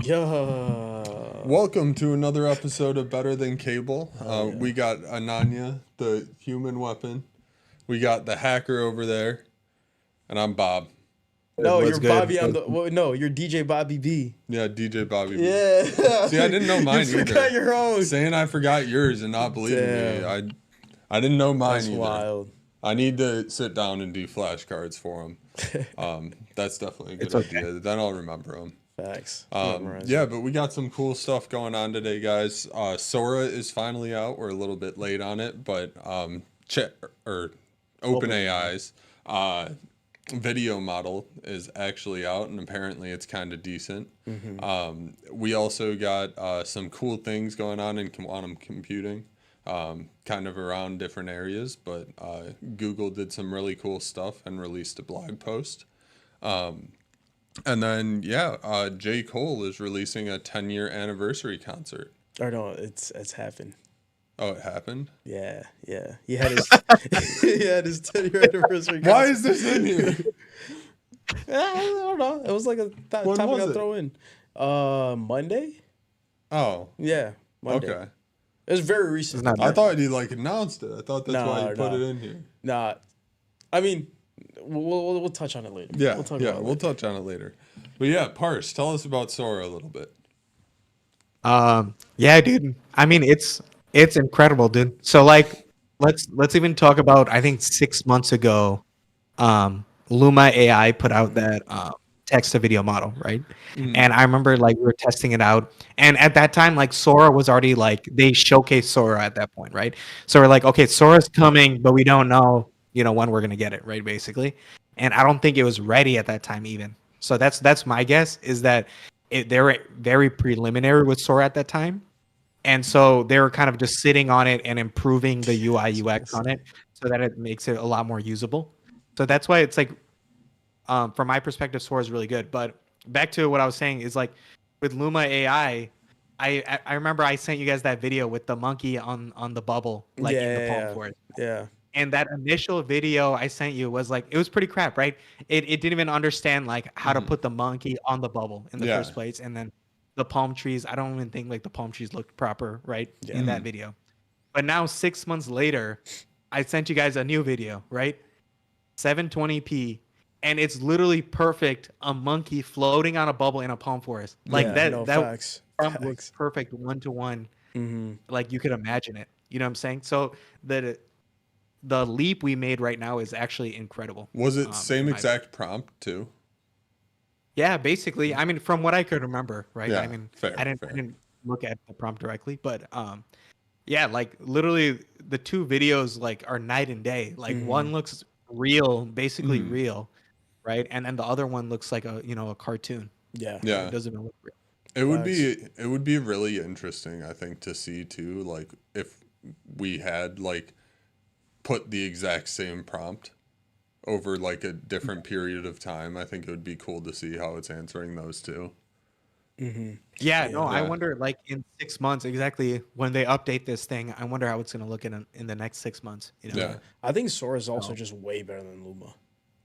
Yeah. Welcome to another episode of Better Than Cable. Hell yeah. We got Ananya, the human weapon. We got the hacker over there, and I'm Bob. No, What's you're good? Bobby. No, you're DJ Bobby B. Yeah, DJ Bobby B. Yeah. See, I didn't know You mine forgot either. your own. Saying I forgot yours and not believing me, Damn. I didn't know mine That's either. wild. I need to sit down and do flashcards for him. That's definitely a good It's okay. idea. Then I'll remember them. Facts. Yeah, but we got some cool stuff going on today, guys. Sora is finally out. We're a little bit late on it, but or OpenAI's video model is actually out, and apparently it's kind of decent. We also got some cool things going on in quantum computing, kind of around different areas, but Google did some really cool stuff and released a blog post. And then, J. Cole is releasing a 10-year anniversary concert. Or no, it's happened. Oh, it happened? Yeah. He had his he had his 10-year anniversary. Why is this in here? I don't know. It was like a When topic was I'll it? throw in. Monday? Oh, Yeah, Monday. okay. It was very recent. It's not I thought he announced it. I thought that's why he put Nah. it in here. Nah. I mean, we'll touch on it later. Yeah, We'll talk yeah, about it we'll later. touch on it later. But yeah, Parse, tell us about Sora a little bit. Yeah, dude. I mean, it's incredible, dude. So like, let's even talk about. I think 6 months ago, Luma AI put out that text to video model, right? And I remember like we were testing it out, and at that time, like Sora was already like they showcased Sora at that point, right? So we're like, okay, Sora's coming, but we don't know, when we're gonna get it, right? Basically, and I don't think it was ready at that time even. So that's my guess is that they were very preliminary with Sora at that time, and so they were kind of just sitting on it and improving the UI UX on it so that it makes it a lot more usable. So that's why it's like, from my perspective, Sora is really good. But back to what I was saying is like with Luma AI, I remember I sent you guys that video with the monkey on the bubble, like in the palm forest. Yeah. And that initial video I sent you was like it was pretty crap, right? It didn't even understand like how to put the monkey on the bubble in the Yeah. first place, and then the palm trees. I don't even think like the palm trees looked proper, right, in that video. But now 6 months later, I sent you guys a new video, right? 720p, and it's literally perfect. A monkey floating on a bubble in a palm forest, like Yeah, that. no, That facts. prompt was perfect, 1-to-1. Like you could imagine it. You know what I'm saying? So the leap we made right now is actually incredible. Was it same in my exact prompt too? Yeah, basically. I mean, from what I could remember, right? Yeah, I mean, fair, I didn't look at the prompt directly, but yeah, like literally the two videos like are night and day. Like one looks real, basically real, right? And then the other one looks like a cartoon. Yeah. Yeah. It doesn't even look real. It would be really interesting, I think, to see too, like if we had like put the exact same prompt over like a different period of time. I think it would be cool to see how it's answering those two. Yeah, no, I Yeah. wonder like in 6 months exactly when they update this thing. I wonder how it's gonna look in the next 6 months. Yeah. I think Sora is also just way better than Luma.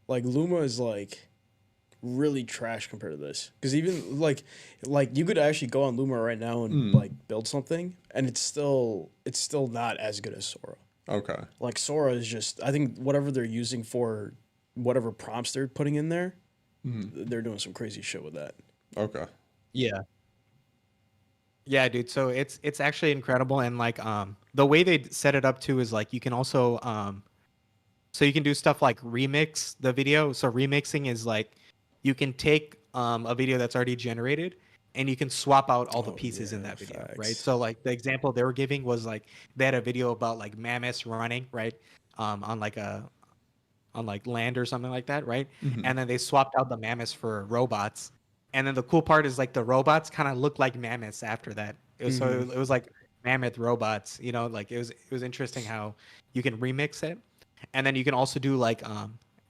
Like Luma is like really trash compared to this. Because even like you could actually go on Luma right now and like build something, and it's still not as good as Sora. Okay. Like Sora is just, I think whatever they're using for whatever prompts they're putting in there, they're doing some crazy shit with that. Okay. Yeah. Yeah, dude. So it's actually incredible, and like the way they set it up too is like you can also so you can do stuff like remix the video. So remixing is like you can take a video that's already generated and you can swap out all the pieces in that video, right? facts. So like the example they were giving was like they had a video about like mammoths running, right? On like land or something like that, right? And then they swapped out the mammoths for robots. And then the cool part is like the robots kind of look like mammoths after that. It was like mammoth robots, like it was interesting how you can remix it. And then you can also do like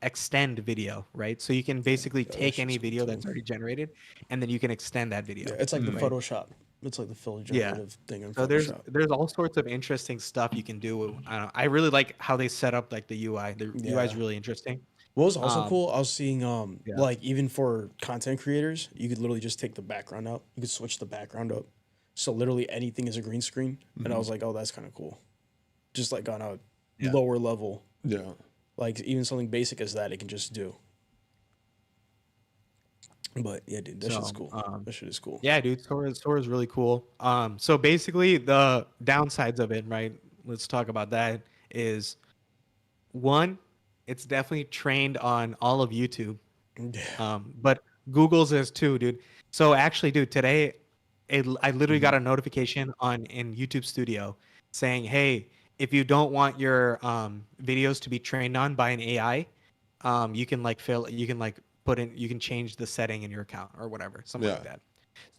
extend video, right? So you can basically take any video that's already generated and then you can extend that video. Yeah, it's like the right? Photoshop. It's like the fully generative thing in So there's Photoshop. there's all sorts of interesting stuff you can do. I don't know. I really like how they set up like the UI. The UI is Yeah. really interesting. What was also Um, cool, I was seeing yeah. like even for content creators, you could literally just take the background out. You could switch the background up. So literally anything is a green screen. And I was like, oh, that's kind of cool. Just like on a Yeah. lower level, Yeah. like even something basic as that, it can just do. But yeah, dude, that shit's So, cool. That shit is cool. yeah, dude, Sora is really cool. So basically the downsides of it, right? Let's talk about that. Is one, it's definitely trained on all of YouTube. Yeah. But Google's is too, dude. So actually, dude, today I literally got Mhm. a notification on in YouTube Studio saying, "Hey, if you don't want your videos to be trained on by an AI, you can like put in, you can change the setting in your account or whatever, something like Yeah. that."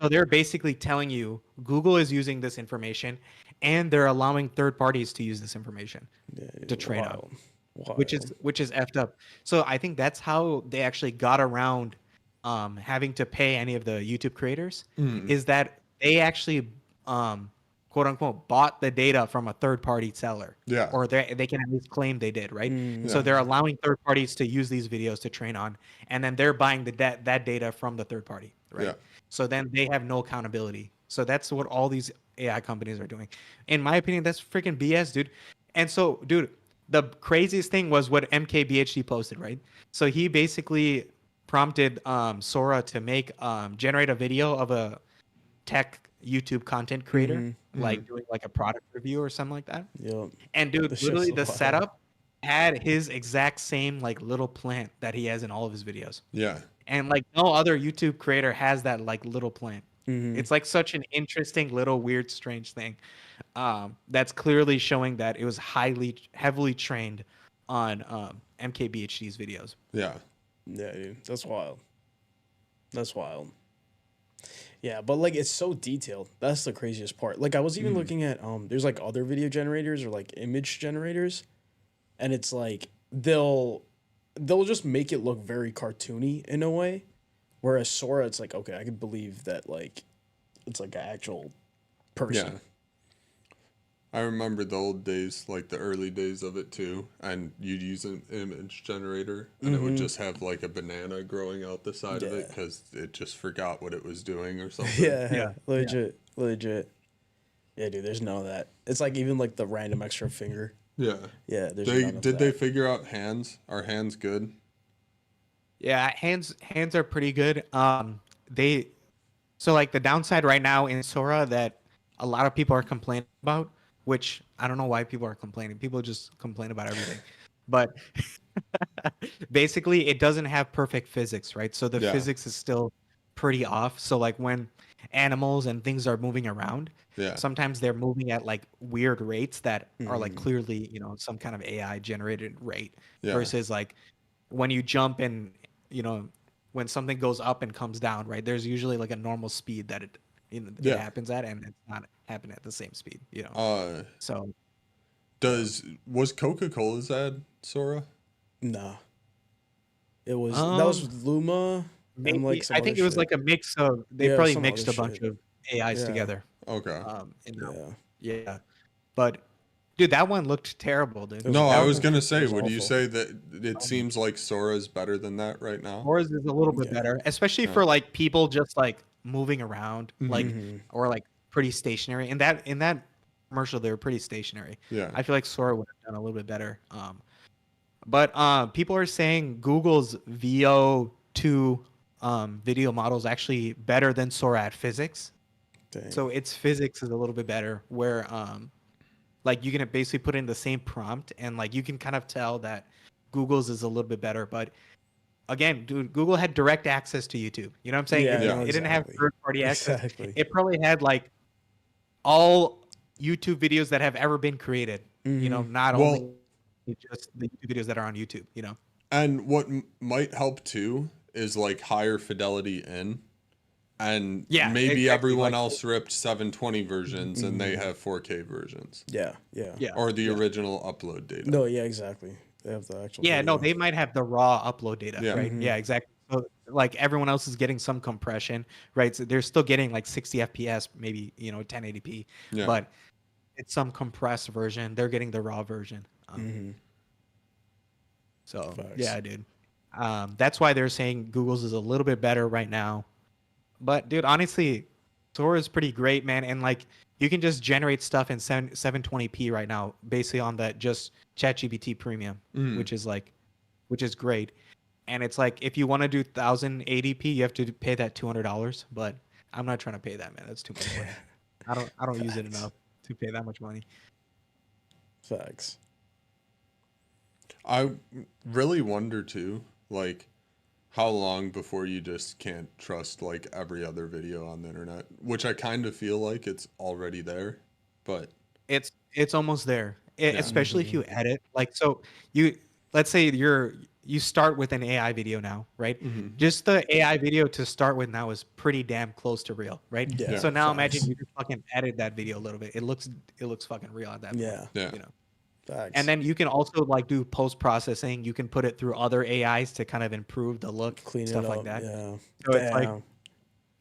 So they're basically telling you Google is using this information, and they're allowing third parties to use this information Yeah, to dude, train on, wild. Wild. which is effed up. So I think that's how they actually got around having to pay any of the YouTube creators, is that they actually quote unquote bought the data from a third party seller, Yeah. or they can at least claim they did, right? So Yeah. they're allowing third parties to use these videos to train on, and then they're buying that data from the third party, Yeah. right? So then they have no accountability. So that's what all these AI companies are doing. In my opinion, that's freaking BS, dude. And so, dude, the craziest thing was what MKBHD posted, right? So he basically prompted Sora to make generate a video of a tech YouTube content creator, like doing like a product review or something like that. Yep. And dude, This shit's literally so the wild. setup had his exact same like little plant that he has in all of his videos. Yeah. And like no other YouTube creator has that like little plant. It's like such an interesting little weird strange thing. That's clearly showing that it was heavily trained on MKBHD's videos. Yeah. Yeah, dude. That's wild. That's wild. Yeah, but like it's so detailed. That's the craziest part. Like I was even looking at there's like other video generators or like image generators, and it's like they'll just make it look very cartoony in a way. Whereas Sora, it's like, okay, I could believe that like it's like an actual person. Yeah. I remember the old days, like the early days of it too, and you'd use an image generator, and it would just have like a banana growing out the side of it Yeah. because it just forgot what it was doing or something. Yeah, Yeah. legit, legit. Yeah, dude, there's none of that. It's like even like the random extra finger. Yeah. Yeah, there's They none of did they that. figure out hands? Are hands good? Yeah, hands are pretty good. They so like the downside right now in Sora that a lot of people are complaining about, which I don't know why people are complaining. People just complain about everything. But basically it doesn't have perfect physics, right? So the Yeah. physics is still pretty off. So like when animals and things are moving around, Yeah. sometimes they're moving at like weird rates that are like clearly, some kind of AI generated rate Yeah. versus like when you jump and, when something goes up and comes down, right? There's usually like a normal speed that it Yeah. happens at, and it's not happening at the same speed. Uh So was Coca-Cola's ad Sora? Nah. It was that um was Luma and like maybe some I other think it was shit. like a mix of they Yeah, probably some other mixed a bunch shit. of AIs Yeah. together. Okay. In that Yeah. one. Yeah. But dude, that one looked terrible, dude. It was No, I That was awful. gonna It say, was would you awful. say that it seems like Sora is better than that right now? Yours is a little bit Yeah. better, especially Yeah. for like people just like moving around, like or like pretty stationary. In that commercial, they were pretty stationary. Yeah. I feel like Sora would have done a little bit better. But people are saying Google's VO2 video model is actually better than Sora at physics. Dang. So its physics is a little bit better, where like you can basically put in the same prompt and like you can kind of tell that Google's is a little bit better. But again, dude, Google had direct access to YouTube. You know what I'm saying? Yeah, It, no, it didn't have exactly. third party access. Exactly. It probably had like all YouTube videos that have ever been created. Not Well, only just the YouTube videos that are on YouTube. and what might help too is like higher fidelity in, and Yeah, maybe exactly. everyone Like, else ripped 720 versions and they have 4K versions, Yeah, yeah. yeah. or the original upload data. No, yeah, exactly. They have the actual Yeah, no, video. they might have the raw upload data, Yeah. right? Yeah, exactly. So, like everyone else is getting some compression, right? So they're still getting like 60 FPS, maybe 1080p, Yeah. but it's some compressed version. They're getting the raw version. So Facts. yeah, dude. That's why they're saying Google's is a little bit better right now. But dude, honestly, Sora is pretty great, man. And like you can just generate stuff in 720p right now, basically on that just ChatGPT Premium, which is great. And it's like if you want to do 1080p, you have to pay that $200. But I'm not trying to pay that, man. That's too much money. I don't use it enough to pay that much money. Facts. I really wonder too, like, how long before you just can't trust like every other video on the internet, which I kind of feel like it's already there, but It's almost there, Yeah. especially if you edit. Like, so let's say you start with an AI video now, right? Just the AI video to start with now is pretty damn close to real, right? Yeah, So now facts. imagine you just fucking edit that video a little bit. It looks fucking real at that point. Yeah. You know. Facts. And then you can also like do post processing. You can put it through other AIs to kind of improve the look, clean stuff it like up. that. Yeah. So it's like Damn.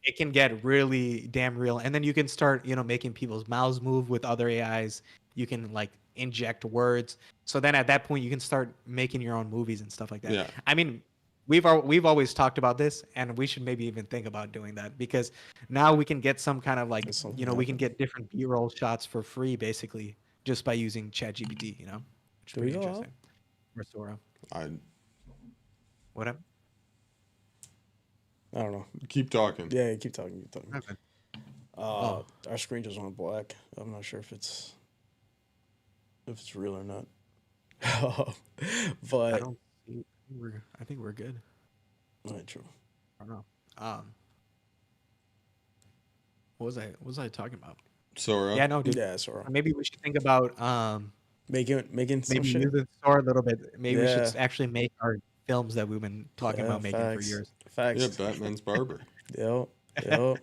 it can get really damn real. And then you can start, making people's mouths move with other AIs. You can like inject words. So then at that point you can start making your own movies and stuff like that. Yeah. I mean, we've always talked about this, and we should maybe even think about doing that, because now we can get some kind of like, There's something we can happening. get different B-roll shots for free basically just by using ChatGPT, which is Should we pretty go out? interesting. Or Sora. I Whatever. I don't know. keep talking. Yeah, keep talking. Keep talking. Okay. Our screen just went black. I'm not sure if it's real or not. I But don't see, I think we're good. not true. I don't know. What was I talking about? Sora. Yeah, no, dude. Yeah, Sora. Maybe we should think about Making some maybe shit. using Sora a little bit. Maybe we Yeah. should actually make our films that we've been talking about making for facts. years. Facts. Yeah, Batman's barber. Yep. Yep.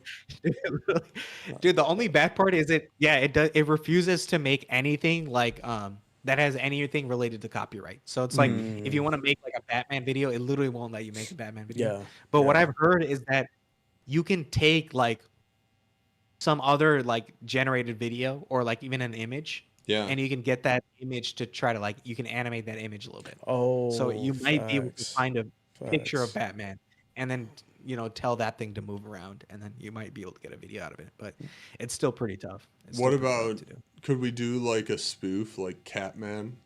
Dude, the only bad part is it refuses to make anything like that has anything related to copyright. So it's like if you want to make like a Batman video, it literally won't let you make a Batman video. Yeah. But what Yeah. I've heard is that you can take like some other like generated video or like even an image, Yeah. and you can get that image to try to like you can animate that image a little bit. Oh. So you might be able to facts. find a picture of Facts. Batman and then tell that thing to move around, and then you might be able to get a video out of it. But it's still pretty tough. It's What still pretty tough about, to do. could we do like a spoof like Catman?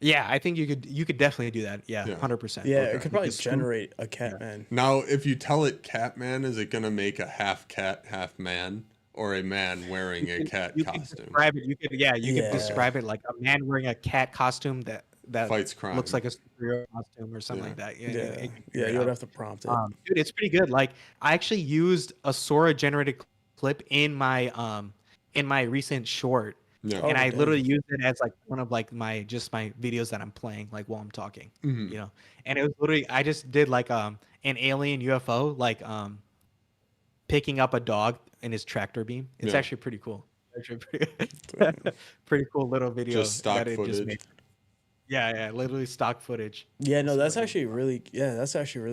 Yeah, I think you could definitely do that. Yeah, Yeah. 100%. Yeah, Okay. it could probably Because generate a Catman. Now, if you tell it Catman, is it going to make a half cat, half man? Or a man wearing a cat you can costume? describe it. You could Yeah. describe it like a man wearing a cat costume that Fights crime. looks like a superhero costume or something Yeah. like that. Yeah. you Yeah, can figure it you would out. have to prompt it. Dude, it's pretty good. Like I actually used a Sora generated clip in my recent short, Yeah. Oh, and I damn. literally used it as like one of like my videos that I'm playing like while I'm talking. Mhm. And it was literally I just did like an alien UFO like picking up a dog in his tractor beam. It's Yeah. actually pretty cool. Actually pretty cool little video Just stock that it just footage. made. Yeah, literally stock footage. Yeah, no, that's actually really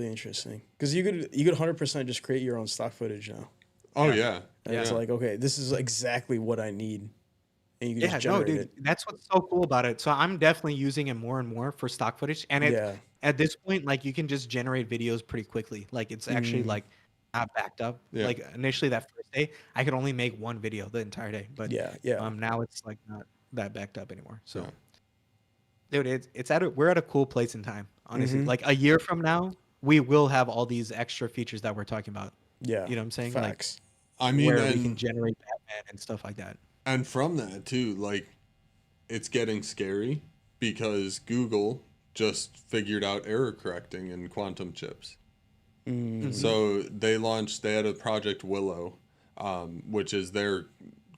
interesting, because you could 100% just create your own stock footage now, Oh, yeah. and it's like, okay, this is exactly what I need, and you can Yeah, just no, generate dude, that's what's so cool about it. So I'm definitely using it more and more for stock footage, and Yeah. at this point, like you can just generate videos pretty quickly. Like it's actually like not backed up. Yeah. Like initially that first day, I could only make one video the entire day, but Yeah. now it's like not that backed up anymore. So, Yeah. dude, we're at a cool place in time. Honestly, Mhm. like a year from now, we will have all these extra features that we're talking about. Yeah, You know what I'm saying? Facts. I Like mean, where we can and, generate Batman and stuff like that. and from that, too, like, it's getting scary because Google just figured out error correcting in quantum chips. So they had a project Willow, which is their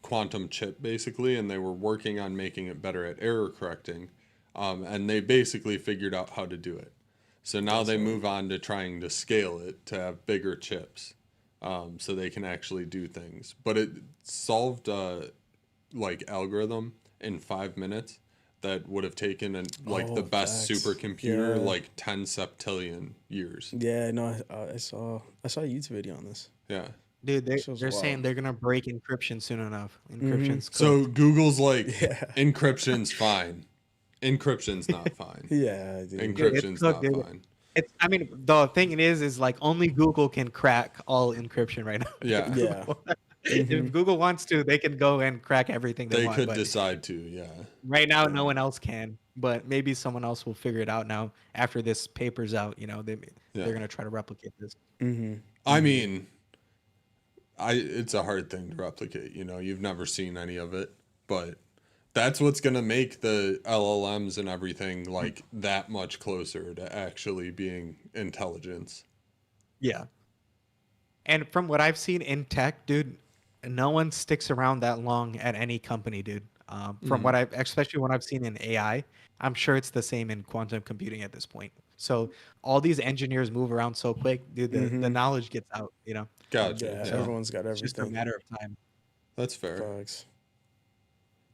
quantum chip basically, and they were working on making it better at error correcting, and they basically figured out how to do it. So now they move on to trying to scale it to have bigger chips, so they can actually do things. But it solved like algorithm in 5 minutes that would have taken the best facts. supercomputer Yeah. like 10 septillion years. Yeah, no, I saw a YouTube video on this. Yeah. Dude, Shows they're wild. saying they're gonna break encryption soon enough. Encryption's So Google's like Yeah. encryption's fine. Encryption's not fine. Yeah, dude. Encryption's not fine. I mean, the thing is like only Google can crack all encryption right now. Yeah. Yeah. If Google wants to, they can go and crack everything they want. Could but decide to, yeah. right now, no one else can. But maybe someone else will figure it out now after this paper's out. You know, they're gonna try to replicate this. I mean, it's a hard thing to replicate. You know, you've never seen any of it, but that's what's gonna make the LLMs and everything like that much closer to actually being intelligence. Yeah. And from what I've seen in tech, dude, no one sticks around that long at any company, dude. From what especially when I've seen in AI, I'm sure it's the same in quantum computing at this point. So all these engineers move around so quick, dude. The knowledge gets out, you know. Gotcha. Yeah, Yeah. everyone's got It's just a everything. matter of time. That's fair. Facts.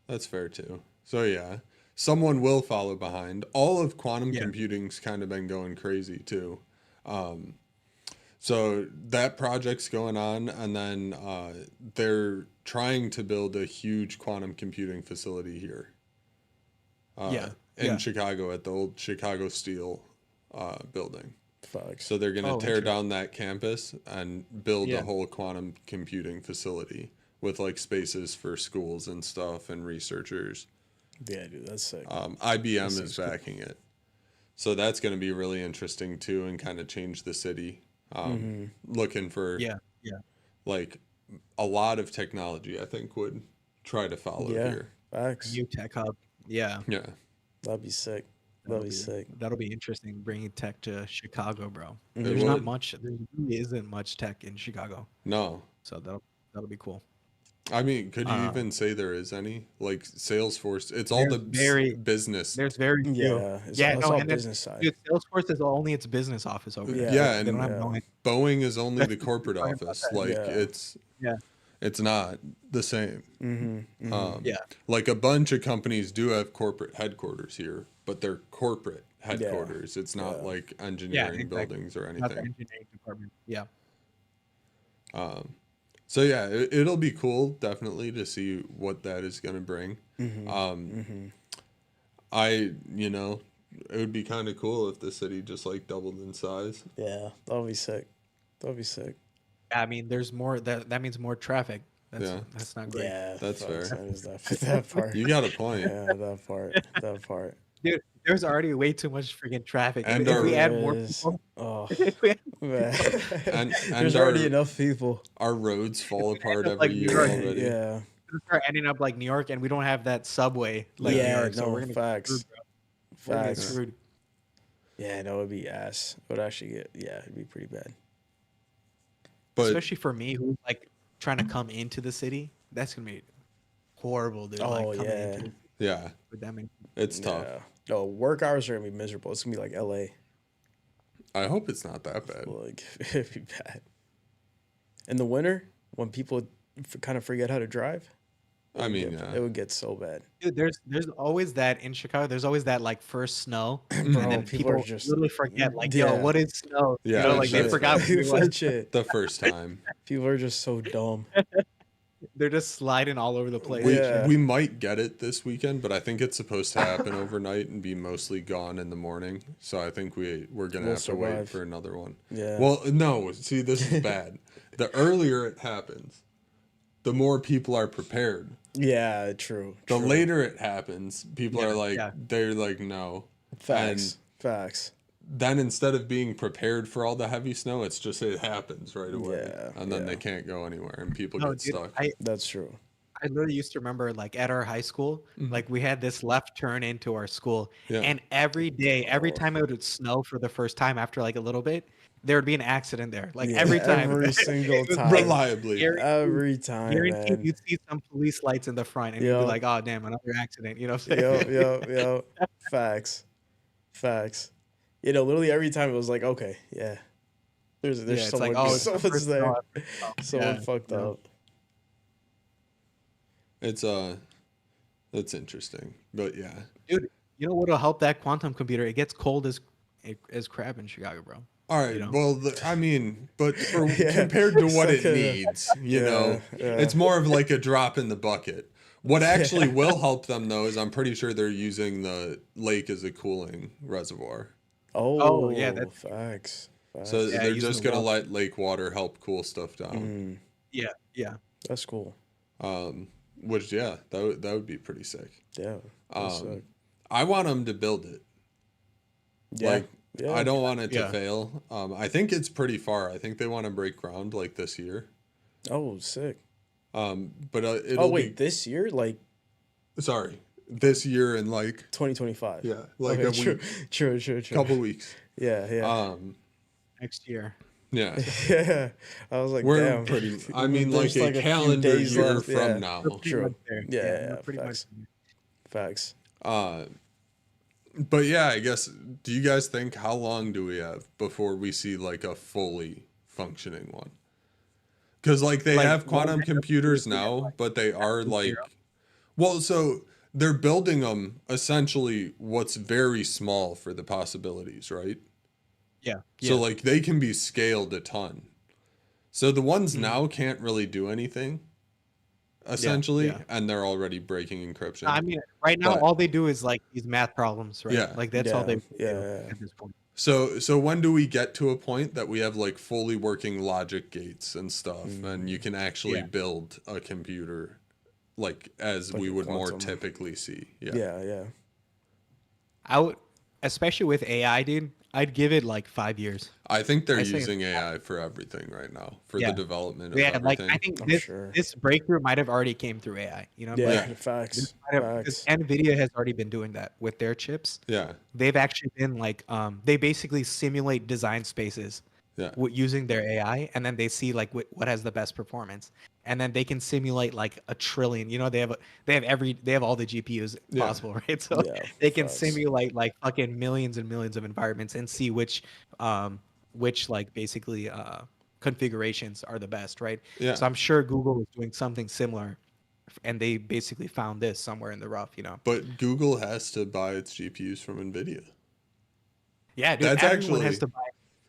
That's fair too. So yeah, someone will follow behind. All of quantum computing's kind of been going crazy too. So that project's going on, and then they're trying to build a huge quantum computing facility here. In Chicago at the old Chicago Steel building. Facts. So they're going to tear down that campus and build a whole quantum computing facility with like spaces for schools and stuff and researchers. Yeah, dude, that's sick. IBM is backing it. So that's going to be really interesting too, and kind of change the city. Looking for like a lot of technology, I think would try to follow here. Facts. New tech hub. Yeah. That'd be sick. That'll be sick. That'll be interesting bringing tech to Chicago, bro. It There's not would. much. There really isn't much tech in Chicago, No. so that'll be cool. I mean, could you even say there is any? Like Salesforce, it's all the business. There's very few. Yeah, it's all and then, business side. dude, Salesforce is only its business office over there. Yeah, They and don't have no- Boeing is only the corporate Talking about office. that. Like Yeah. it's not the same. Yeah. Like a bunch of companies do have corporate headquarters here, but they're corporate headquarters. It's not like engineering exactly. buildings or Not the anything. engineering department. Yeah. So yeah, it'll be cool definitely to see what that is going to bring. It would be kind of cool if the city just like doubled in size. Yeah, that'll be sick. That'll be sick. I mean, there's more. That means more traffic. That's not great. Yeah, That's fair. That is that part. You got a point. Yeah, that part. That part. Dude, there's already way too much freaking traffic. And if we There add more is. people, Oh, if we man. And There's already enough people. our roads fall apart up every like year New York. already. Yeah. start ending up like New York, and we don't have that subway like New Yeah, York, so no, we're gonna facts. get screwed, bro. We're gonna get Facts. screwed. Yeah, no, it'd be ass. It would actually get. Yeah, it'd be pretty bad. But Especially for me, who's like trying to come into the city. That's gonna be horrible, dude. Oh, like, coming yeah. into yeah, with that many. it's tough. Yeah. No, work hours are gonna be miserable. It's gonna be like LA. I hope it's not that bad. Like it'd be bad. In the winter, when people kind of forget how to drive, I mean, it would get so bad. Dude, there's always that in Chicago. There's always that like first snow, and Bro, then people people are just- literally forget like, Yeah. yo, what is snow? Yeah, you know, like they that's forgot. what it was. Legit. the first time. People are just so dumb. They're just sliding all over the place. Yeah. We might get it this weekend, but I think it's supposed to happen overnight and be mostly gone in the morning. So I think we're gonna We'll have to wait survive. for another one. Yeah. Well, no. See, this is bad. The earlier it happens, the more people are prepared. Yeah, true. The true. later it happens, people Yeah, are like, yeah. they're like, no. Facts. Facts. Then instead of being prepared for all the heavy snow, it's just it happens right away, Yeah, and then yeah. they can't go anywhere, and people No, get dude, stuck. That's true. I literally used to remember like at our high school, like we had this left turn into our school, Yeah. and every day, every time it would snow for the first time after like a little bit, there would be an accident there. Like Yeah, every time, every single It was time. like, Reliably. Every time, guaranteed man. you'd see some police lights in the front, and you'd Yo. be like, "Oh damn, another accident!" You know what I'm saying? Yo. Facts. Facts. You know, literally every time it was like, okay, yeah. There's Yeah, it's someone, like, oh, it's the someone's first there. snow after snow. Someone Yeah, fucked yeah. up. It's that's interesting, but yeah, Dude, you know what'll help that quantum computer? It gets cold as crap in Chicago, bro. all right. You know? Well, I mean, but Yeah. compared to what It's it like needs, you Yeah, know, yeah. it's more of like a drop in the bucket. What actually will help them though is I'm pretty sure they're using the lake as a cooling reservoir. Oh yeah, Oh, that's facts. So Facts. yeah, they're using just the gonna water. let lake water help cool stuff down. Mm, Yeah, yeah. that's cool. Um, which yeah, that would be pretty sick. Yeah, that's Um, I want them to build it. yeah, Like I yeah. don't want it to Yeah. fail. I think it's pretty far. I think they want to break ground like this year. Oh, sick. But Oh it'll wait, be this year, like sorry, this year in like 2025. yeah, like Okay, a true, week, true. couple weeks. Yeah, yeah, Um, Next year. yeah, yeah. I was like, we're damn. pretty. I mean, like There's a like a few calendar days year left. from Yeah, now. We're pretty true. much there. Yeah, Yeah, yeah, we're pretty much facts, there. facts. Uh, but yeah, I guess. Do you guys think how long do we have before we see like a fully functioning one? Because like they Like have one quantum end of computers seriously at now, but they are like zero. like, well, so they're building them essentially what's very small for the possibilities, right? Yeah, So yeah. like they can be scaled a ton. So the ones Mhm. now can't really do anything Yeah, essentially, yeah. and they're already breaking encryption. I mean, right now But all they do is like these math problems, right? yeah. Like that's all Yeah, they do yeah, at this point. So when do we get to a point that we have like fully working logic gates and stuff, and you mm, can actually Yeah. build a computer like as like we a would more quantum. typically see? Yeah. Yeah, yeah. I would, especially with AI, dude. I'd give it like 5 years. I think they're I say, using AI for everything right now, for the yeah, development of yeah. Like I everything. think I'm this sure. this breakthrough might have already came through AI. You know, Yeah, like Yeah. this facts, might have because facts. Nvidia has already been doing that with their chips. Yeah. They've actually been like they basically simulate design spaces Yeah. using their AI, and then they see like what has the best performance, and then they can simulate like a trillion. You know, they have all the GPUs Yeah. possible, right? So Yeah, they can facts. simulate like fucking millions and millions of environments and see which like basically configurations are the best, right? Yeah. So I'm sure Google is doing something similar, and they basically found this somewhere in the rough, you know. But Google has to buy its GPUs from Nvidia. Yeah, dude, That's everyone has actually to buy.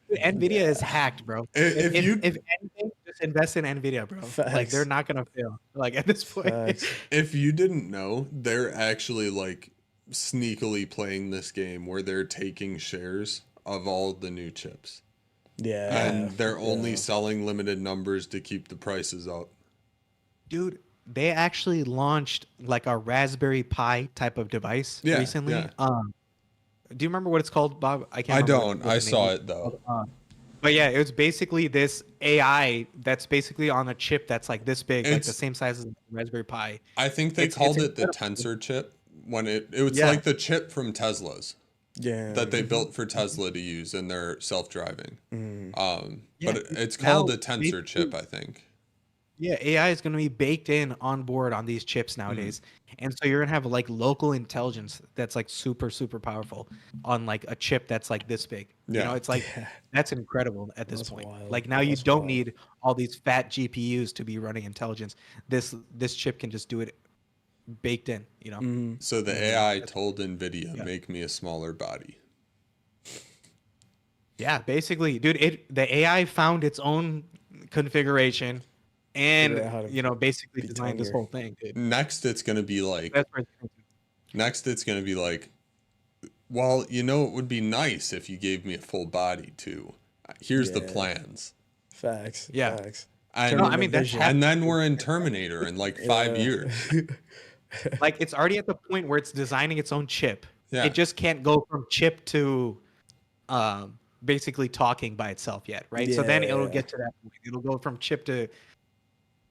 Dude, Nvidia is hacked, bro. if you If anything, just invest in Nvidia, bro. Like they're Facts, not gonna fail. Like at this point. facts. if you didn't know, they're actually like sneakily playing this game where they're taking shares of all the new chips. Yeah, And they're only yeah. selling limited numbers to keep the prices up. Dude, they actually launched like a Raspberry Pi type of device Yeah, recently. yeah. Do you remember what it's called, Bob? I can't I remember don't. what I the name saw is. it though. But yeah, it was basically this AI that's basically on a chip that's like this big, like the It's same size as a Raspberry Pi. I think they It's called it the incredible. Tensor chip when it was Yeah. like the chip from Tesla's Yeah. that they built for Tesla to use in their self-driving. Yeah, But it's now called a Tensor basically chip, I think. yeah, AI is going to be baked in on board on these chips nowadays. And so you're going to have like local intelligence that's like super, super powerful on like a chip that's like this big. You know, Yeah. it's like that's incredible at this That's point. wild. Like now you That's don't wild. need all these fat GPUs to be running intelligence. This chip can just do it baked in, you know? So the AI told Nvidia, Yeah. make me a smaller body. Yeah, basically, dude, the AI found its own configuration Figure out how and to you know, basically be designed this tinier. whole thing, dude. Next it's gonna be like That's where it's well, you know it would be nice if you gave me a full body too. Here's the Yeah. plans. Facts. Yeah. Facts. And No, Turn I the mean that's vision. and then we're in Terminator in like 5 Yeah. years. like it's already at the point where it's designing its own chip. Yeah. It just can't go from chip to basically talking by itself yet, right? So then it'll Yeah. get to that point. It'll go from chip to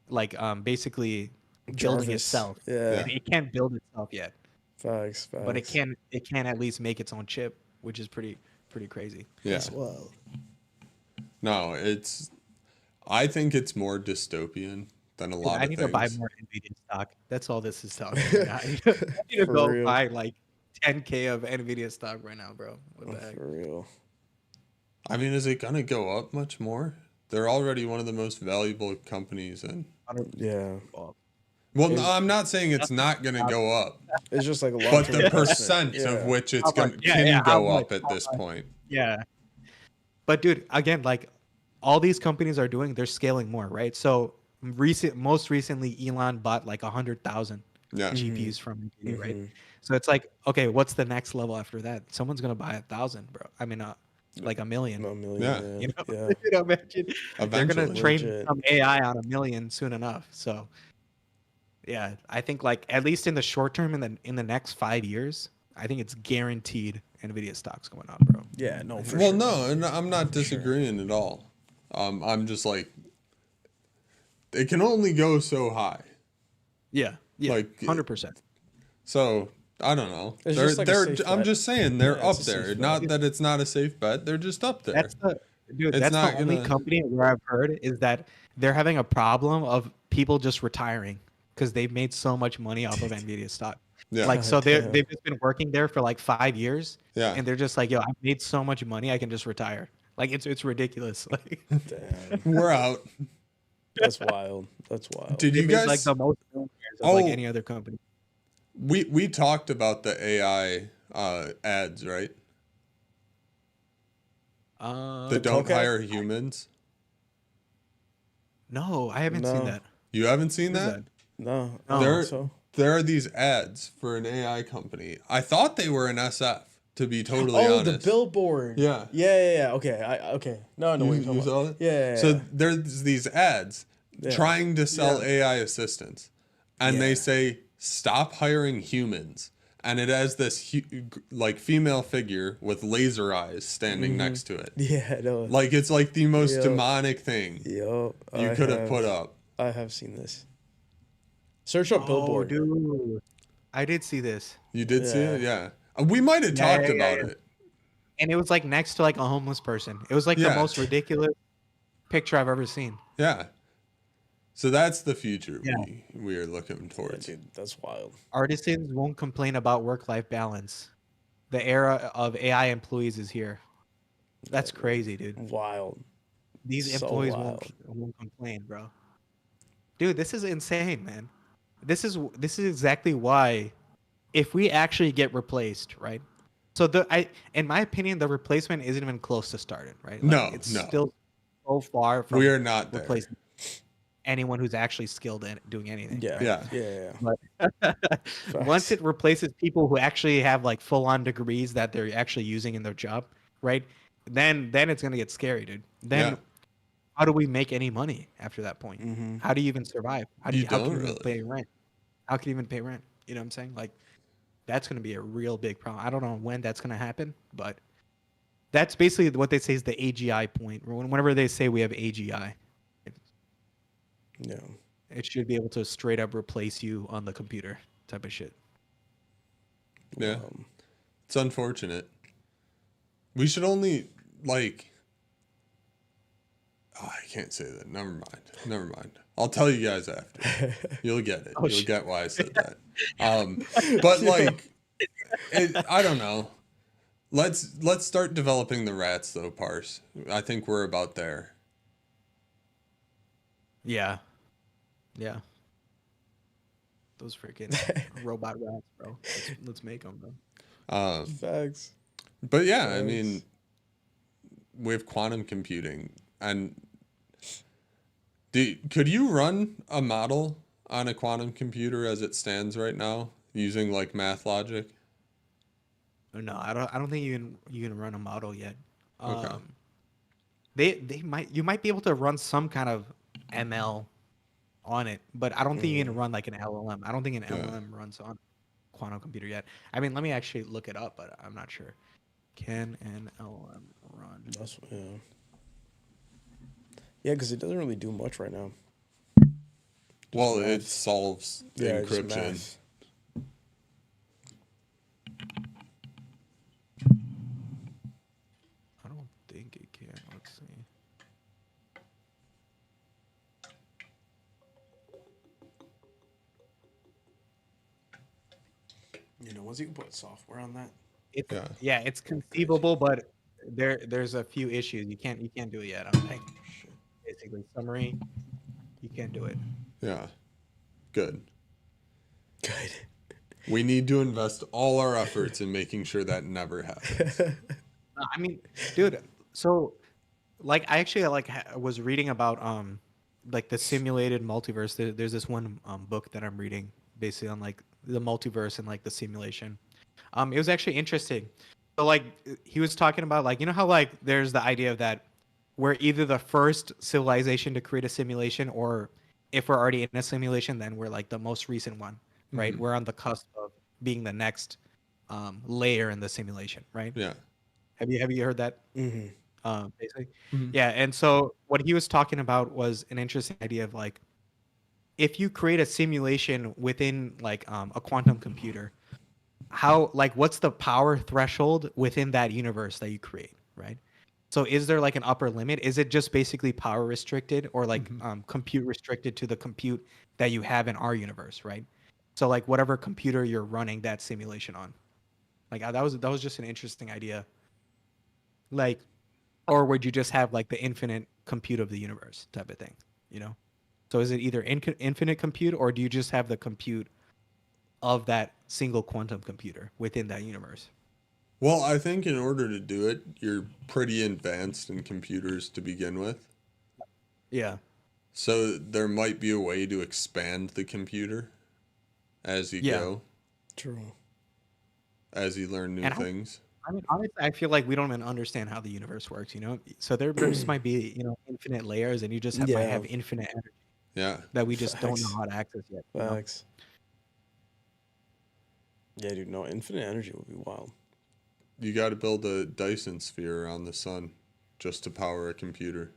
like basically building Jarvis. itself. Yeah. It can't build itself yet, Facts. Facts. but it can at least make its own chip, which is pretty crazy. Yeah. That's wild. No, I think it's more dystopian than a lot I of need things. to buy more Nvidia stock. That's all this is telling me. I need to For go real. buy like 10K of Nvidia stock right now, bro. What the heck? For real. I mean, is it gonna go up much more? They're already one of the most valuable companies and Yeah. well, no, I'm not saying it's not gonna go up, It's just like a lot. but the percent of which it's How much? gonna Yeah, can yeah, how go up much? at this point. Yeah. But dude, again, like all these companies are doing, they're scaling more, right? So most recently, Elon bought like 100,000 Yeah. GPUs from NVIDIA, right? Mhm. So it's like, okay, what's the next level after that? Someone's gonna buy 1,000, bro. I mean, like a million. A million. Yeah. Yeah. You know, Yeah. you know, imagine they're gonna Eventually. train Legit. some AI on a million soon enough. So yeah, I think like at least in the short term, in the next 5 years, I think it's guaranteed Nvidia stocks going up, bro. Yeah. No. For Well, sure. no, and I'm not For sure. disagreeing at all. I'm just like, it can only go so high. Yeah, yeah, Like, 100%. So I don't know. It's They're just like a safe I'm bet. just saying they're Yeah, it's up a safe there. bet. Not that it's not a safe bet. They're just up there. That's the dude. It's That's the not only gonna- company where I've heard is that they're having a problem of people just retiring because they've made so much money off of Nvidia stock. Yeah. Like, so Damn. they've just been working there for like 5 years, Yeah. and they're just like, yo, I've made so much money, I can just retire. Like, it's ridiculous. Like, Damn. We're out. That's wild. That's wild. Did they you made, guys? like the most millionaires of like Oh. any other company. We talked about the AI ads, right? That don't Coke ad? hire humans. No, I haven't seen No. that. You haven't seen What is that? No. I No. don't There, think so. there are these ads for an AI company. I thought they were an SF, to be totally Oh, honest. the billboard. Yeah. Yeah. Okay. Okay. No, no. You, you saw it? Yeah. So there's these ads Yeah. trying to sell Yeah. AI assistants, and they Yeah. say stop hiring humans, and it has this like female figure with laser eyes standing Mm-hmm. next to it. Yeah. No. Like it's like the most Yeah. demonic thing Yo. you could have put up. I have seen this. Search up Oh, billboard. dude, I did see this, You did see Yeah. it, yeah. We might have Yeah, talked yeah, about yeah. it. and it was like next to like a homeless person. It was like Yeah. the most ridiculous picture I've ever seen. Yeah. So that's the future Yeah. we are looking Yeah, towards. dude, that's wild. Artisans won't complain about work-life balance. The era of AI employees is here. That's crazy, dude. Wild. These So employees wild. won't complain, bro. Dude, this is insane, man. This is exactly why if we actually get replaced, right? So in my opinion, the replacement isn't even close to starting, right? No, it's no. still so far from We are not there. replacing anyone who's actually skilled in doing anything. Yeah. right? Yeah. Yeah. Once it replaces people who actually have like full-on degrees that they're actually using in their job, right? Then it's gonna get scary, dude. Then Yeah. how do we make any money after that point? Mhm. How do you even survive? How You can don't you even really. pay rent? How can you even pay rent? You know what I'm saying? Like that's gonna be a real big problem. I don't know when that's gonna happen, but that's basically what they say is the AGI point. Whenever they say we have AGI, Yeah. it should be able to straight up replace you on the computer type of shit. Yeah. It's unfortunate. We should only like oh, I can't say that. Never mind. Never mind. I'll tell you guys after. You'll get it. You'll get why I said that. But like I don't know. Let's start developing the rats though, Parse. I think we're about there. Yeah. Yeah. Those freaking robot rats, bro. Let's make them, bro. Facts. But yeah, I mean, we have quantum computing, and could you run a model on a quantum computer as it stands right now using like math logic? No, I don't think you can run a model yet. Okay. You might be able to run some kind of ML on it, but I don't think you can run like an LLM. I don't think an LLM runs on a quantum computer yet. I mean, let me actually look it up, but I'm not sure. Can an LLM run? That's yeah. Yeah, because it doesn't really do much right now. Well, math. it solves Yeah, just encryption. math. I don't think it can. Let's see. You know, once you can put software on that. Yeah, it's conceivable, but there's a few issues. You can't do it yet. I'm like, basically summary. You can't do it. Yeah. Good. Good. We need to invest all our efforts in making sure that never happens. I mean, dude. So, like, I actually was reading about like the simulated multiverse. There's this one book that I'm reading basically on like the multiverse and like the simulation. It was actually interesting. So like he was talking about like, you know how like there's the idea of that we're either the first civilization to create a simulation, or if we're already in a simulation, then we're like the most recent one, right? We're on the cusp of being the next layer in the simulation, right? Yeah. Have you heard that? Mm-hmm. Basically, Mhm. yeah. And so what he was talking about was an interesting idea of like, if you create a simulation within like a quantum computer, how like what's the power threshold within that universe that you create, right? So is there like an upper limit? Is it just basically power restricted, or like compute restricted to the compute that you have in our universe, right? So like whatever computer you're running that simulation on, like that was just an interesting idea. Like, or would you just have like the infinite compute of the universe type of thing, you know? So is it either infinite compute, or do you just have the compute of that single quantum computer within that universe? Well, I think in order to do it, you're pretty advanced in computers to begin with. Yeah. So there might be a way to expand the computer as you Yeah. go, True. as you learn new And things. I mean, honestly, I feel like we don't even understand how the universe works, you know? So there just might be, you know, infinite layers, and you just might Yeah. have infinite energy Yeah. that we just don't know Facts. how to access yet, you know? Facts. Yeah, dude. No, infinite energy would be wild. You got to build a Dyson sphere around the sun just to power a computer.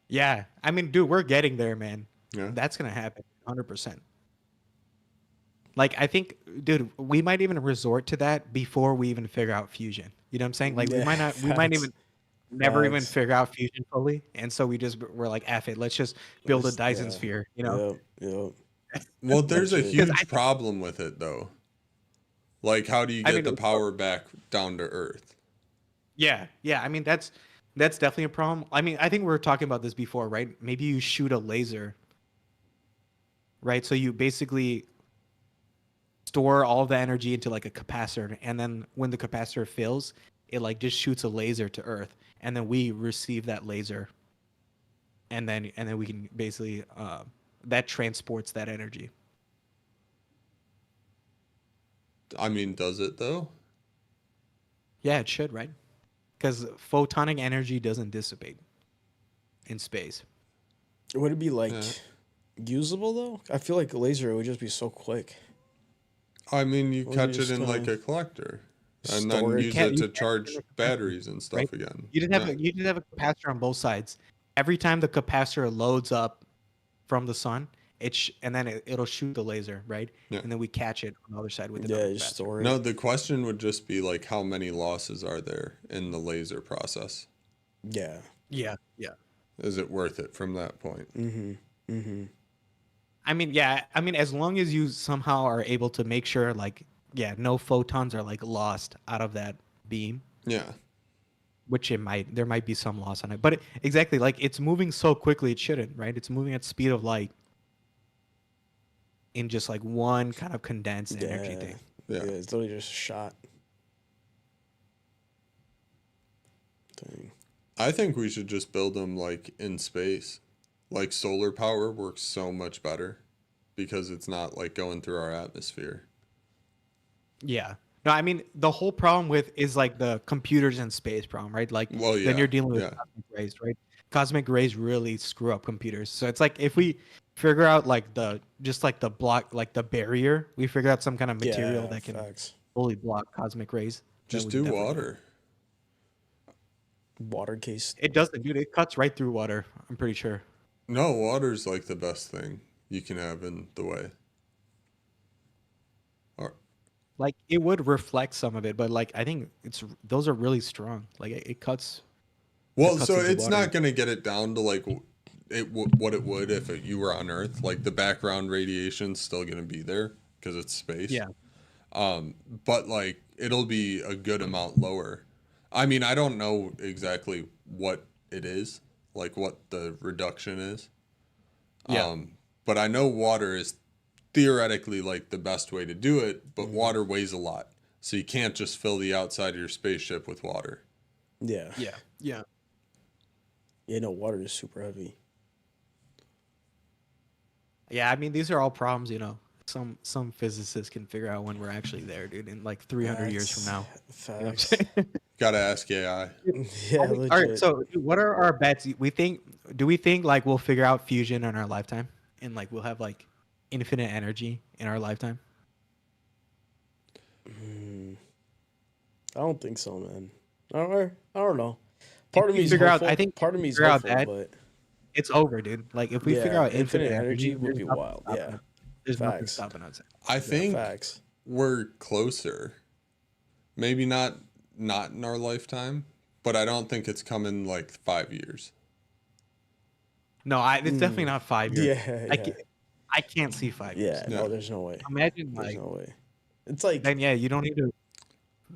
Yeah. I mean, dude, we're getting there, man. Yeah. That's going to happen 100%. Like, I think, dude, we might even resort to that before we even figure out fusion. You know what I'm saying? Like, Yeah. we might Facts. even never even Facts. figure out fusion fully. And so we're like, F it. Let's just build a Dyson Yeah. sphere, you know? Yep. Yep. Well, there's a Legit. Because huge problem with it, though. Like, how do you I get mean, the power back down to Earth? yeah, yeah. I mean, that's definitely a problem. I mean, I think we were talking about this before, right? Maybe you shoot a laser, right? So you basically store all the energy into like a capacitor, and then when the capacitor fills, it like just shoots a laser to Earth, and then we receive that laser, and then we can basically that transports that energy. I mean, does it, though? Yeah, it should, right? Because photonic energy doesn't dissipate in space. Would it be like Yeah. usable though? I feel like laser would just be so quick. I mean, you Wasn't catch it it just in like gonna a collector and then store it? use it to You can't charge batteries and right? stuff again. You just have Yeah. you just have a capacitor on both sides. Every time the capacitor loads up from the sun, and then it'll shoot the laser, right? Yeah. And then we catch it on the other side with Yeah, another just capacitor. store No, it. the question would just be like, how many losses are there in the laser process? Yeah. Yeah, yeah. Is it worth it from that point? Mm-hmm. Mm-hmm. I mean, yeah. I mean, as long as you somehow are able to make sure, like, yeah, no photons are like lost out of that beam, Yeah. which there might be some loss on it, but exactly, like it's moving so quickly, it shouldn't, right? It's moving at speed of light in just like one kind of condensed energy Yeah. thing. Yeah. Yeah. It's literally just a shot. Dang. I think we should just build them like in space. Like solar power works so much better because it's not like going through our atmosphere. Yeah. No, I mean the whole problem with is like the computers in space problem, right? Like Well, then yeah. you're dealing with Yeah. cosmic rays, right? Cosmic rays really screw up computers. So it's like if we figure out like the just like the block, like the barrier, we figure out some kind of material Yeah. that can Facts. fully block cosmic rays. then Just we do can definitely water. Water case. It doesn't, dude. It cuts right through water. I'm pretty sure. No, water's like the best thing you can have in the way. Or Like it would reflect some of it, but like I think those are really strong. Like it cuts. well, cuts so into it's water. not going to get it down to like what it would if you were on Earth. Like the background radiation's still going to be there because it's space. Yeah. But like it'll be a good amount lower. I mean, I don't know exactly what it is, like what the reduction is. Yeah. But I know water is theoretically like the best way to do it, but water weighs a lot. So you can't just fill the outside of your spaceship with water. Yeah. Yeah. Yeah. Yeah. No, water is super heavy. Yeah, I mean, these are all problems, you know. Some physicists can figure out when we're actually there, dude, in like 300 years from now. You know what I'm Facts. saying? Gotta ask AI. Yeah, All right, legit. so what are our bets? Do we think like we'll figure out fusion in our lifetime, and like we'll have like infinite energy in our lifetime? I don't think so, man. I don't know. If we figure out, I think Part of if me we is figure out hopeful, that but it's over, dude. Like if we figure yeah, out infinite energy, would be wild. Yeah, There's nothing facts. stopping us. I Yeah, think facts. we're closer. Maybe not in our lifetime, but I don't think it's coming like 5 years. No, it's definitely not 5 years. Yeah, I yeah, can't, I can't see 5 years. yeah. Yeah. No, there's no way. Imagine There's like no way. It's like then yeah, you don't need to.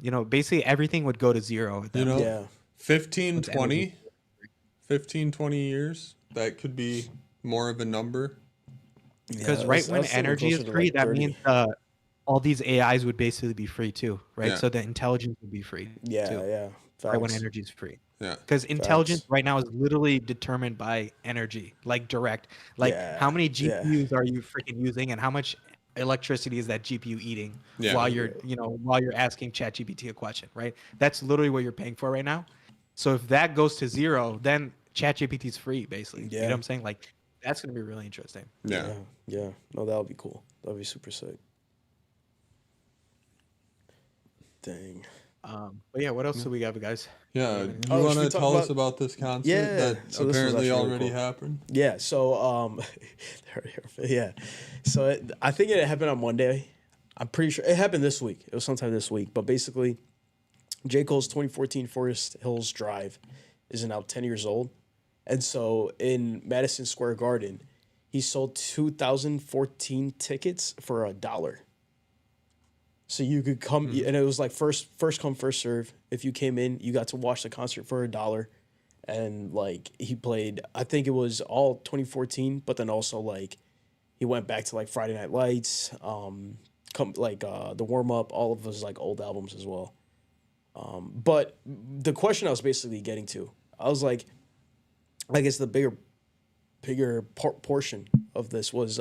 You know, basically everything would go to zero at that You know, point. yeah, 15, Once 20, energy- 15, 20 years. That could be more of a number. Because yeah, right I when was thinking energy is closer to, free, like, that 30. means all these AIs would basically be free too, right? Yeah. So the intelligence would be free Yeah, too, yeah. right when Facts. energy is free. Yeah. Because intelligence Facts. right now is literally determined by energy, like direct. Like Yeah, how many yeah. GPUs are you freaking using, and how much electricity is that GPU eating Yeah. while you're asking ChatGPT a question, right? That's literally what you're paying for right now. So if that goes to zero, then ChatGPT is free, basically. You know Yeah. what I'm saying? Like that's gonna be really interesting. Yeah. Yeah. No, that would be cool. That would be super sick. Dang. But yeah, what else do we got, guys? Yeah. You Oh, want should to we talk tell us about- about this concert Yeah. that So this was apparently actually really already cool. happened? Yeah. So yeah. So I think it happened on Monday. I'm pretty sure it happened this week. It was sometime this week. But basically, J. Cole's 2014 Forest Hills Drive is now 10 years old. And so in Madison Square Garden, he sold 2014 tickets for $1. So you could come, and it was like first come, first serve. If you came in, you got to watch the concert for $1. And like he played, I think it was all 2014, but then also like he went back to like Friday Night Lights, the warm up, all of his like old albums as well. But the question I was basically getting to, I was like, I guess the bigger portion of this was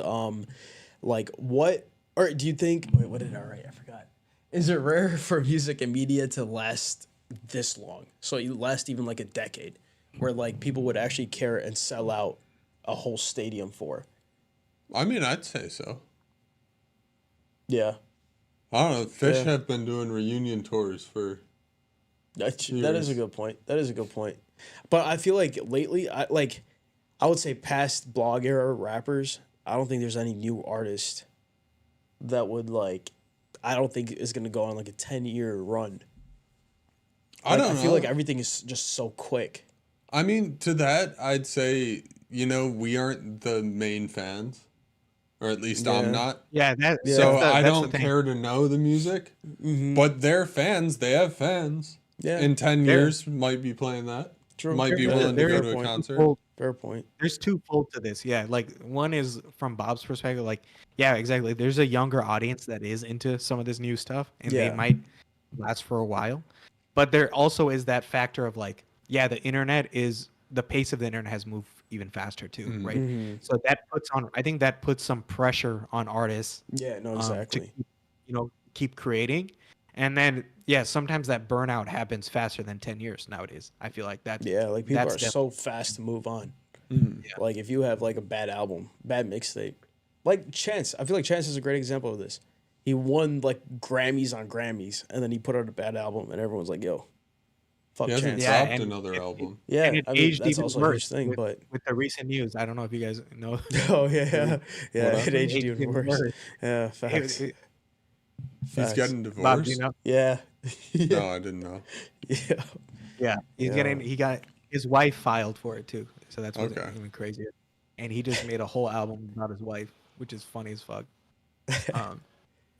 like what, or do you think, wait, what did I write? I forgot. Is it rare for music and media to last this long? So you last even like a decade where like people would actually care and sell out a whole stadium for? I mean, I'd say so. Yeah. I don't know. Fish Yeah. have been doing reunion tours for. That is Years. a good point. That is a good point. But I feel like lately, I would say past blog era rappers, I don't think there's any new artist that would like, I don't think is going to go on like a 10-year run. I don't know. I feel like everything is just so quick. I mean, to that, I'd say, we aren't the main fans. Or at least Yeah. I'm not. Yeah, So I that's the don't thing. care to know the music. Mm-hmm. But they're fans. They have fans. Yeah. In 10 They're- years, might be playing that. True. Might be Fair- willing to fair go to a point. concert. Well, Fair point. there's twofold to this. Yeah, like one is from Bob's perspective. Like, yeah, exactly. There's a younger audience that is into some of this new stuff, and Yeah. they might last for a while. But there also is that factor of like, yeah, the pace of the internet has moved even faster too, Mhm. right? Mm-hmm. So I think that puts some pressure on artists Yeah, no, to exactly. keep creating. And then, yeah, sometimes that burnout happens faster than 10 years nowadays. I feel like that. Yeah, like people that's are so fast to move on. Mhm. Yeah. Like if you have like a bad album, bad mixtape, like Chance, I feel like Chance is a great example of this. He won like Grammys on Grammys, and then he put out a bad album, and everyone's like, "Yo, fuck He hasn't Chance." Yeah, dropped and another album. Yeah, and it I mean aged that's even also a worse huge thing, but with the recent news. I don't know if you guys know. oh yeah, yeah, it happened? aged even worse. Yeah, facts. He's Facts. getting Bob, divorced. you know? Yeah, yeah, No, I didn't know. yeah. Yeah, Yeah. he got his wife filed for it too. So that's what's Okay. even crazier. And he just made a whole album about his wife, which is funny as fuck.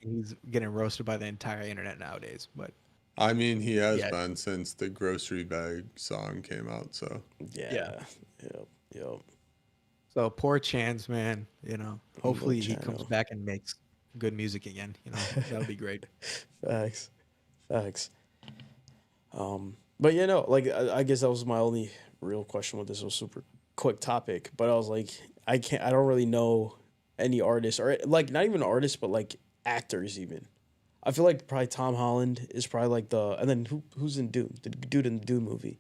He's getting roasted by the entire internet nowadays. But I mean, he has Yeah. been since the grocery bag song came out. So Yeah. Yep. so poor Chance, man. Hopefully he comes Chano. back and makes good music again. That would be great. Facts. But I guess that was my only real question with this. It was a super quick topic, but I was like, I don't really know any artist or like not even artists, but like actors even. I feel like probably Tom Holland is probably like and then who's in Dune? The dude in the Dune movie.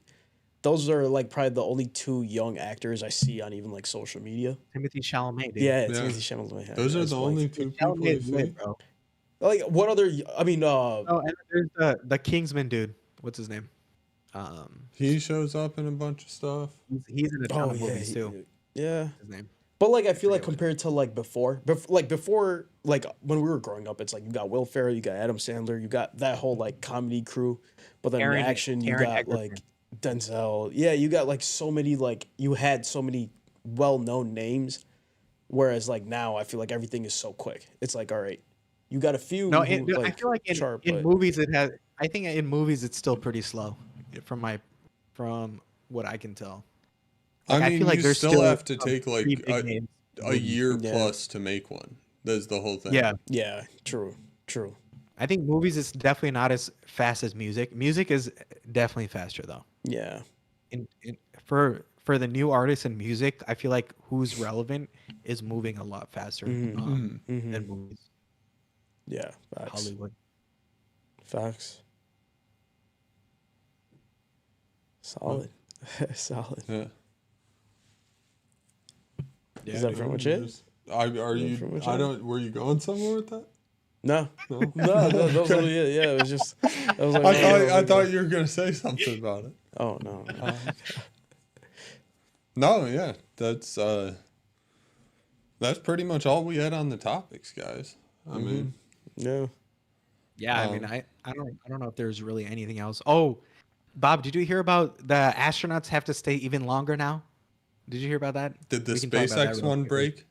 Those are like probably the only two young actors I see on even like social media. Timothy Chalamet, dude. Yeah, Yeah. Timothy Chalamet. Those are That's the like, only two people Chalamet I is see. lit, bro. like what other? I mean, Oh, and there's the Kingsman dude. What's his name? He shows up in a bunch of stuff. He's in a ton oh of yeah, movies too. yeah. His name. But like I feel like forget what compared to like before, like when we were growing up, it's like you got Will Ferrell, you got Adam Sandler, you got that whole like comedy crew, but then in action you Taron got Egerton. like Denzel. Yeah, you got like so many you had so many well-known names, whereas like now I feel like everything is so quick. It's like all right, you got a few. No, who, I feel like sharp, in but- movies it has. I think in movies it's still pretty slow, from what I can tell. Like, I mean, feel like you there's still have to take like pretty big names in a movies. year Yeah. plus to make one. That's the whole thing. Yeah, Yeah, true. I think movies is definitely not as fast as music. Music is definitely faster though. Yeah, For the new artists in music, I feel like who's relevant is moving a lot faster than movies. yeah. Facts. Hollywood. Facts. Solid. Solid. Yeah. Is that pretty much it? Are pretty you? much I it? don't. Were you going somewhere with that? No. No. No, that was literally it. Yeah, it was just. I was like, I thought you were gonna say something about it. Oh no. No, yeah, that's pretty much all we had on the topics, guys. I mean, No. Yeah, I mean, I don't know if there's really anything else. Oh, Bob, did you hear about the astronauts have to stay even longer now? Did you hear about that? did the We can talk about that SpaceX real one quick. break?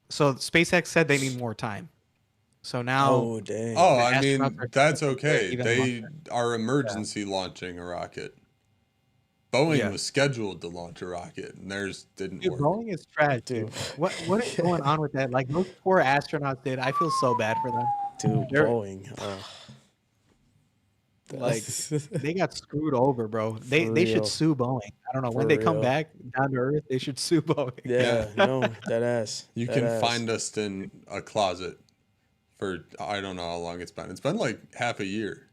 So SpaceX said they need more time. So now, Oh dang. Oh, The I mean, astronauts are that's supposed to stay okay. even They longer. are emergency launching a rocket. Boeing Yeah. was scheduled to launch a rocket, and theirs didn't dude, work. Boeing is trash, dude. What is going on with that? Like those poor astronauts, dude. I feel so bad for them. Dude, They're- Boeing. Like they got screwed over, bro. They For should real. sue Boeing. I don't know when For they come real. back down to earth, they should sue Boeing. yeah, no, that ass. You That can ass. find us in a closet for I don't know how long it's been. It's been like half a year.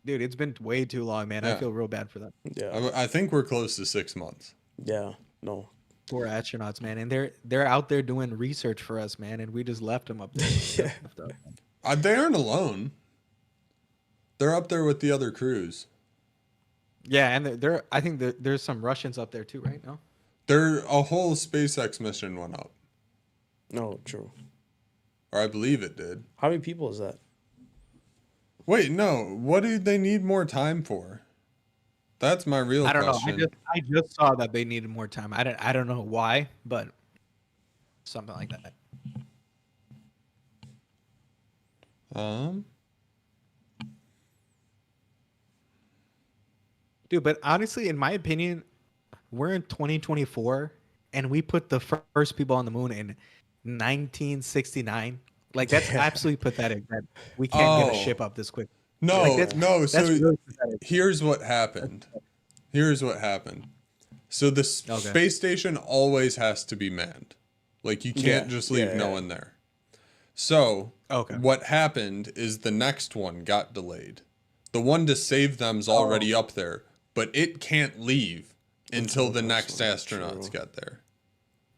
Dude, it's been way too long, man. I Yeah. feel real bad for them. Yeah, I think we're close to 6 months. yeah, no. Poor astronauts, man. And they're out there doing research for us, man, and we just left them up there. Yeah. They aren't alone. They're up there with the other crews. Yeah, and I think there's some Russians up there too, right? No? A whole SpaceX mission went up, No, true. or I believe it did. How many people is that? Wait, no. What do they need more time for? That's my real I don't question. know. I just saw that they needed more time. I don't know why, but something like that. Dude, but honestly, in my opinion, we're in 2024 and we put the first people on the moon in 1969. Like that's absolutely pathetic that we can't get a Oh. ship up this quick. No, Like, that's- no. That's So really pathetic. here's what happened. So the Okay. space station always has to be manned. Like you can't Yeah, just leave yeah, no yeah. one there. So Okay. what happened is the next one got delayed. The one to save them's already up there, but it can't leave until the next astronauts get there.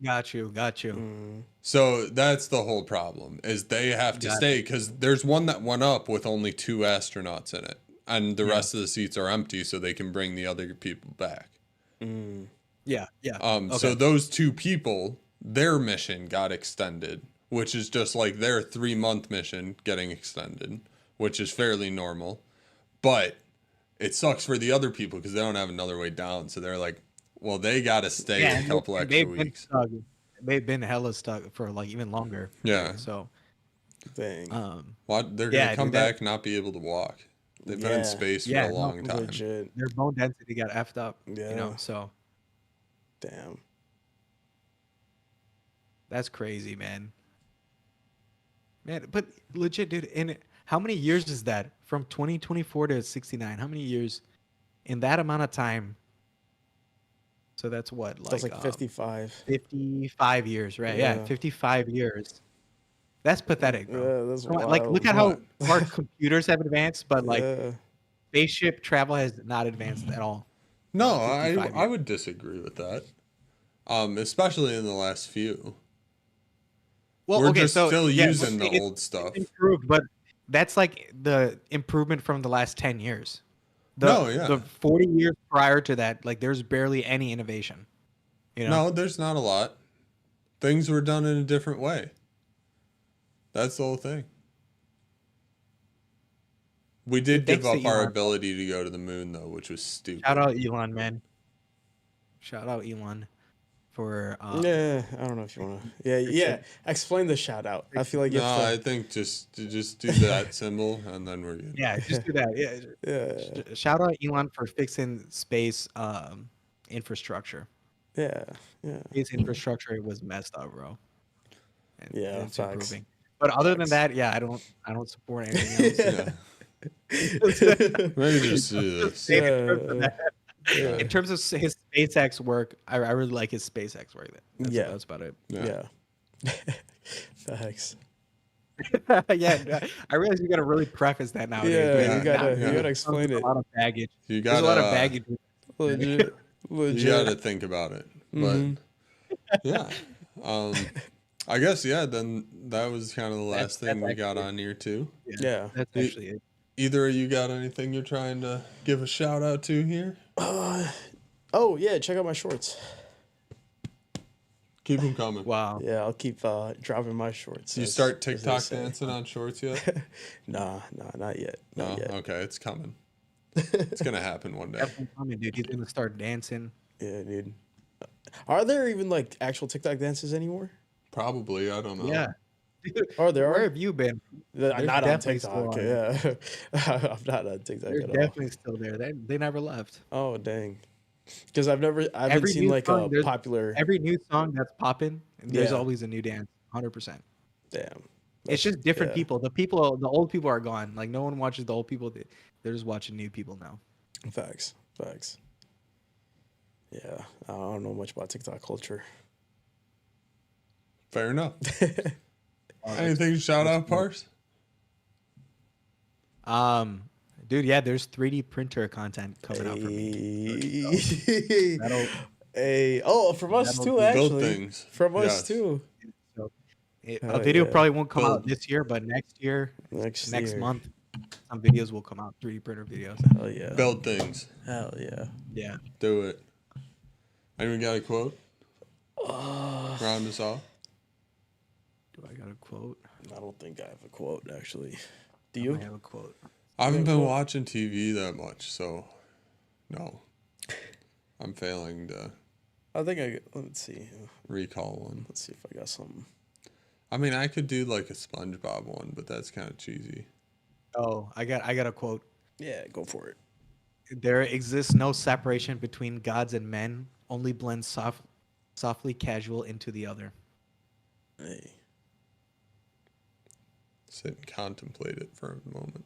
Got you. So that's the whole problem is they have to stay because there's one that went up with only 2 astronauts in it, and the rest of the seats are empty, so they can bring the other people back. Yeah. So those 2 people, their mission got extended, which is just like their 3-month mission getting extended, which is fairly normal. But it sucks for the other people because they don't have another way down. So they're like, well, they got to stay a couple extra they've been weeks. stuck. They've been hella stuck for like even longer. Yeah. So, Dang. What? They're Yeah, gonna come dude, that- back, not be able to walk. They've been in Yeah. space for Yeah, a no, long time. Legit. their bone density got effed up. You Yeah. know, so Damn. that's crazy, man. Man, but legit, dude. In how many years is that? From 2024 to 69. How many years? In that amount of time, So that's what, That's like 55. 55 years, right? Yeah, Yeah. 55 years. That's pathetic, bro. Yeah, that's Come on, like, look wild. at What? how our computers have advanced, but like Yeah. spaceship travel has not advanced at all. No, in 55 I years. would disagree with that. Especially in the last few. Well, We're okay, just so still yeah, using the it's old stuff. improved, but that's like the improvement from the last 10 years. No, yeah. The 40 years prior to that, like there's barely any innovation. You know? No, there's not a lot. Things were done in a different way. That's the whole thing. We did give Thanks to up our Elon. ability to go to the moon, though, which was stupid. Shout out Elon, man. Shout out Elon for Yeah, I don't know if you want to. Yeah. Explain the shout out. I feel like you No, have I to. think just do that symbol, and then we're good. yeah, just do that. Yeah. Yeah. Shout out Elon for fixing space infrastructure. Yeah. Yeah. Space infrastructure was messed up, bro. And Yeah, it's facts. improving. But other than Facts. that, yeah, I don't support anything else. Yeah. Maybe just do this. In terms of his SpaceX work, I really like his SpaceX work. That's about it. Yeah. Facts. Yeah, I realize you got to really preface that nowadays. Yeah, Yeah, you gotta yeah. you gotta explain There's it. a lot of baggage. You There's gotta a lot of baggage. Legit. you gotta think about it. But yeah. I guess then that was kind of the last thing we got on here too. Yeah. That's actually it. Either of you got anything you're trying to give a shout out to here? Oh yeah, check out my shorts. Keep them coming. Wow. Yeah, I'll keep dropping my shorts. You as- start as they TikTok say. dancing on shorts yet? Nah, not yet. No? Not yet. Okay, it's coming. It's gonna happen one day. Definitely coming, dude. He's gonna start dancing. Yeah, dude. Are there even like actual TikTok dances anymore? Probably, I don't know. Yeah. Oh, there Where are. have you been? I'm not on definitely still TikTok. on. Yeah, I'm not on TikTok They're at all. definitely still there. They never left. Oh dang. Because I haven't Every seen new like song, a there's- popular. Every new song that's popping, there's Yeah. always a new dance. 100%. Damn. It's just different yeah. people. The old people are gone. Like no one watches the old people. They're just watching new people now. Facts. Yeah, I don't know much about TikTok culture. Fair enough. Anything to shout out, Pars? Dude, yeah, there's 3D printer content coming out for me. That'll- Hey, from us that'll too, be- actually. Build things. From us Yes. too. So, Hell a video yeah. probably won't come out Build. this year, but next year, Next next year. month, some videos will come out. 3D printer videos. Hell yeah. Build things. Hell yeah. Yeah. Do it. Anyone got a quote? Round us off. Do I got a quote? I don't think I have a quote actually. Do I you? have a quote. I haven't been watching TV that much, so no. I'm failing to I think let's see. recall one. Let's see if I got something. I mean, I could do like a SpongeBob one, but that's kind of cheesy. Oh, I got a quote. Yeah, go for it. There exists no separation between gods and men. Only blend softly casual into the other. Hey. Sit and contemplate it for a moment.